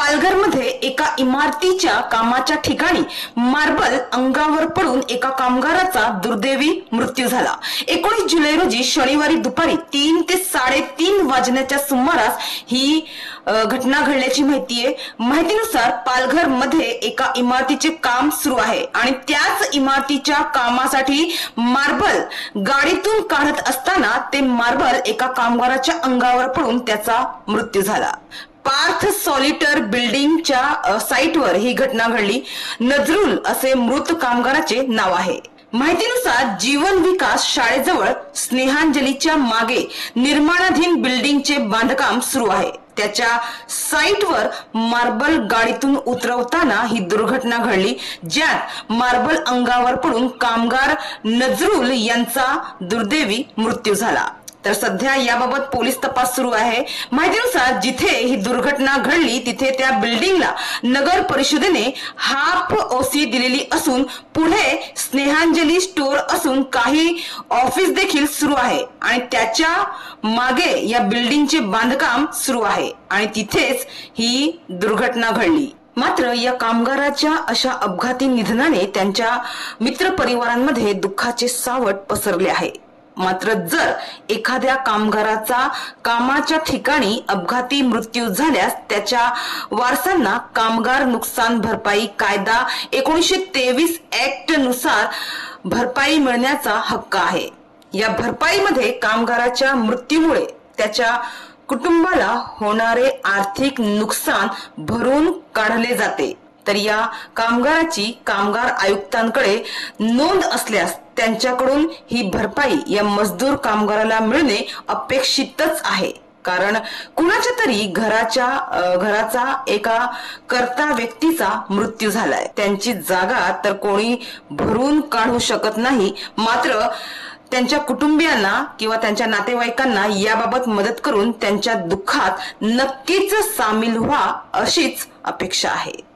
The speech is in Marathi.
पालघरमध्ये एका इमारतीच्या कामाच्या ठिकाणी मार्बल अंगावर पडून एका कामगाराचा दुर्दैवी मृत्यू झाला। 19 जुलै रोजी शनिवारी दुपारी 3 ते 3:30 वाजण्याच्या सुमारास ही घटना घडल्याची माहिती आहे। माहितीनुसार पालघर मध्ये एका इमारतीचे काम सुरू आहे आणि त्याच इमारतीच्या कामासाठी मार्बल गाडीतून काढत असताना ते मार्बल एका कामगाराच्या अंगावर पडून त्याचा मृत्यू झाला। पार्थ सॉलिटर बिल्डिंगच्या साइटवर ही घटना घडली। नजरुल असे मृत कामगाराचे नाव आहे। माहितीनुसार जीवन विकास शाळेजवळ स्नेहांजलीच्या मागे निर्माणाधीन बिल्डिंगचे बांधकाम सुरू आहे। त्याच्या साइटवर मार्बल गाडीतून उतरवताना ही दुर्घटना घडली, ज्यात मार्बल अंगावर पडून कामगार नजरुल यांचा दुर्दैवी मृत्यू झाला। तर सध्या याबाबत पोलीस तपास सुरू आहे। माहितीनुसार जिथे ही दुर्घटना घडली तिथे त्या बिल्डिंगला नगर परिषदेने हाफ ओसी दिलेली असून पुढे स्नेहांजली स्टोअर असून काही ऑफिस देखील सुरू आहे आणि त्याच्या मागे या बिल्डिंगचे बांधकाम सुरू आहे आणि तिथेच ही दुर्घटना घडली। मात्र या कामगाराच्या अशा अपघाती निधनाने त्यांच्या मित्रपरिवारांमध्ये दुःखाचे सावट पसरले आहे। मात्र जर एखाद्या कामगाराचा कामाच्या ठिकाणी अपघाती मृत्यू झाल्यास त्याच्या वारसांना कामगार नुकसान भरपाई कायदा 1923 ऍक्ट नुसार भरपाई मिळण्याचा हक्क आहे। या भरपाईमध्ये कामगाराच्या मृत्यूमुळे त्याच्या कुटुंबाला होणारे आर्थिक नुकसान भरून काढले जाते। तर या कामगाराची कामगार आयुक्तांकडे नोंद असल्यास त्यांच्याकडून ही भरपाई या कामगाराला मिळणे अपेक्षितच आहे। कारण कुणाच्या तरी घराचा एका कर्ता व्यक्तीचा मृत्यू झालाय, त्यांची जागा तर कोणी भरून काढू शकत नाही। मात्र त्यांच्या कुटुंबियांना किंवा त्यांच्या नातेवाईकांना याबाबत मदत करून त्यांच्या दुःखात नक्कीच सामील व्हा अशीच अपेक्षा आहे।